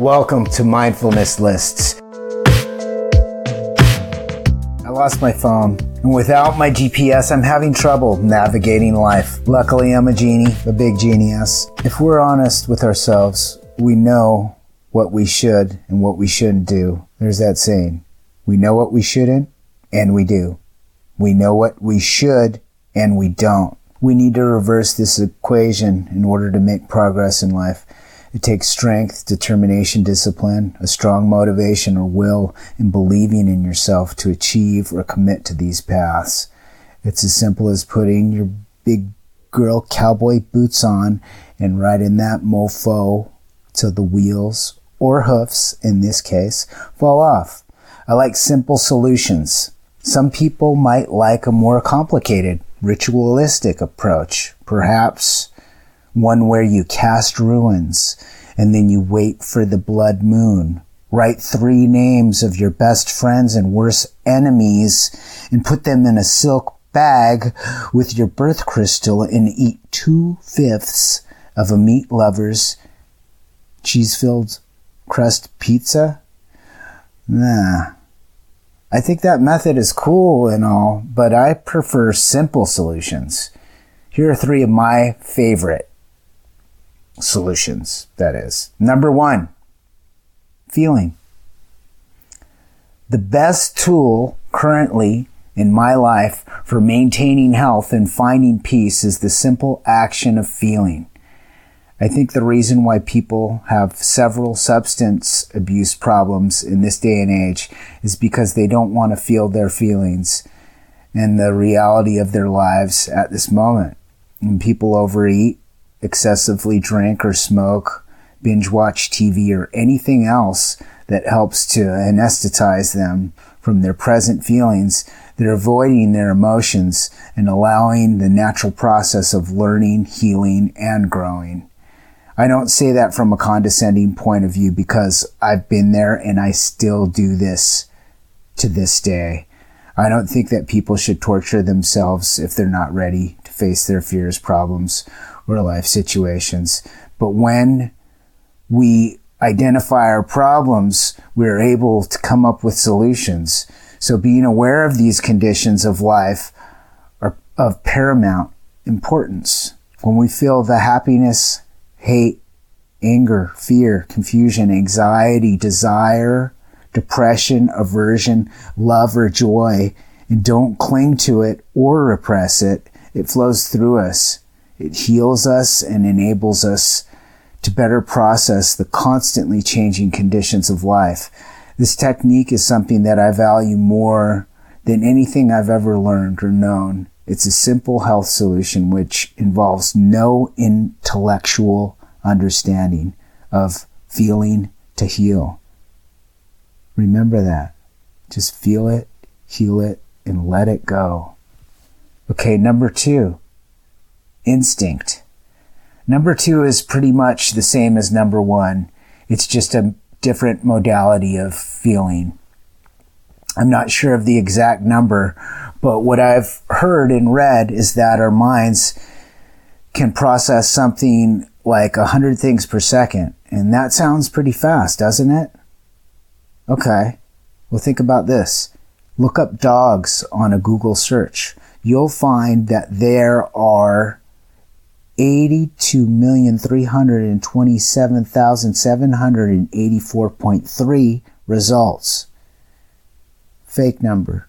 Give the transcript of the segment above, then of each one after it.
Welcome to Mindfulness Lists. I lost my phone, and without my GPS, I'm having trouble navigating life. Luckily, I'm a genie, a big genius. If we're honest with ourselves, we know what we should and what we shouldn't do. There's that saying. We know what we shouldn't, and we do. We know what we should, and we don't. We need to reverse this equation in order to make progress in life. It takes strength, determination, discipline, a strong motivation or will, and believing in yourself to achieve or commit to these paths. It's as simple as putting your big girl cowboy boots on and riding that mofo till the wheels, or hoofs in this case, fall off. I like simple solutions. Some people might like a more complicated, ritualistic approach, perhaps one where you cast runes and then you wait for the blood moon. Write 3 names of your best friends and worst enemies and put them in a silk bag with your birth crystal and eat 2/5 of a meat lover's cheese-filled crust pizza? Nah. I think that method is cool and all, but I prefer simple solutions. Here are 3 of my favorite solutions, that is. Number 1, feeling. The best tool currently in my life for maintaining health and finding peace is the simple action of feeling. I think the reason why people have several substance abuse problems in this day and age is because they don't want to feel their feelings and the reality of their lives at this moment. When people overeat, excessively drink or smoke, binge watch TV, or anything else that helps to anesthetize them from their present feelings, they're avoiding their emotions and allowing the natural process of learning, healing, and growing. I don't say that from a condescending point of view because I've been there and I still do this to this day. I don't think that people should torture themselves if they're not ready to face their fears, problems, or life situations. But when we identify our problems, we're able to come up with solutions. So being aware of these conditions of life are of paramount importance. When we feel the happiness, hate, anger, fear, confusion, anxiety, desire, depression, aversion, love, or joy, and don't cling to it or repress it, it flows through us. It heals us and enables us to better process the constantly changing conditions of life. This technique is something that I value more than anything I've ever learned or known. It's a simple health solution which involves no intellectual understanding of feeling to heal. Remember that. Just feel it, heal it, and let it go. Okay, number 2. Instinct. Number 2 is pretty much the same as number 1. It's just a different modality of feeling. I'm not sure of the exact number, but what I've heard and read is that our minds can process something like 100 things per second. And that sounds pretty fast, doesn't it? Okay. Well, think about this. Look up dogs on a Google search. You'll find that there are 82,327,784.3 results. Fake number.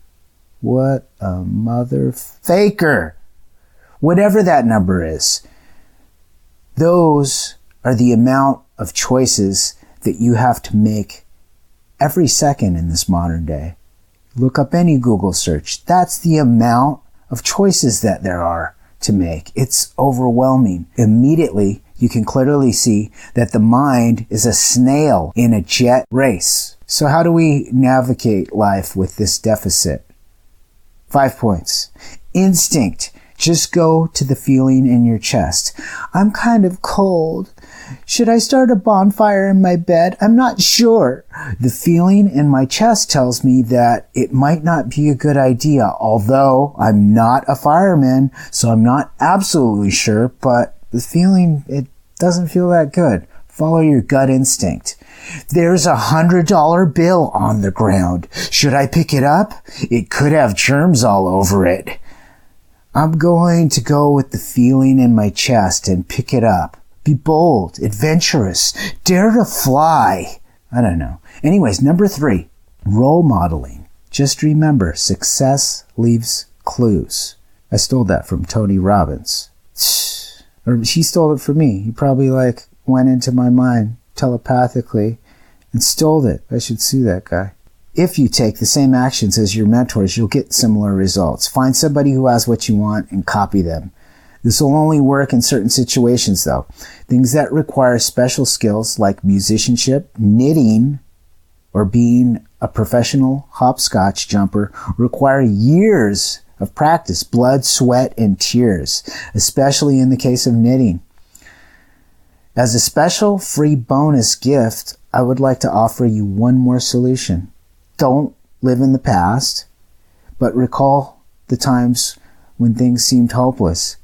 What a mother faker. Whatever that number is. Those are the amount of choices that you have to make every second in this modern day. Look up any Google search. That's the amount of choices that there are to make. It's overwhelming. Immediately, you can clearly see that the mind is a snail in a jet race. So how do we navigate life with this deficit? 5 points. Instinct. Just go to the feeling in your chest. I'm kind of cold. Should I start a bonfire in my bed? I'm not sure. The feeling in my chest tells me that it might not be a good idea, although I'm not a fireman, so I'm not absolutely sure, but the feeling, it doesn't feel that good. Follow your gut instinct. There's $100 bill on the ground. Should I pick it up? It could have germs all over it. I'm going to go with the feeling in my chest and pick it up. Be bold, adventurous, dare to fly. I don't know. Anyways, number 3, role modeling. Just remember, success leaves clues. I stole that from Tony Robbins. Or he stole it from me. He probably went into my mind telepathically and stole it. I should sue that guy. If you take the same actions as your mentors, you'll get similar results. Find somebody who has what you want and copy them. This will only work in certain situations though. Things that require special skills like musicianship, knitting, or being a professional hopscotch jumper require years of practice, blood, sweat, and tears, especially in the case of knitting. As a special free bonus gift, I would like to offer you one more solution. Don't live in the past, but recall the times when things seemed hopeless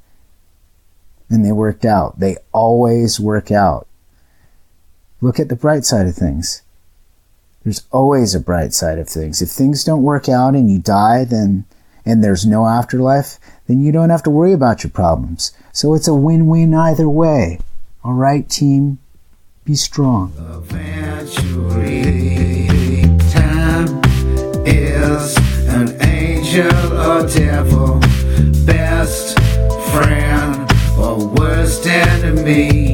and they worked out. They always work out. Look at the bright side of things. There's always a bright side of things. If things don't work out and you die, and there's no afterlife, then you don't have to worry about your problems. So it's a win-win either way. All right, team, be strong. Eventually, time is an angel or devil, best friend or worst enemy.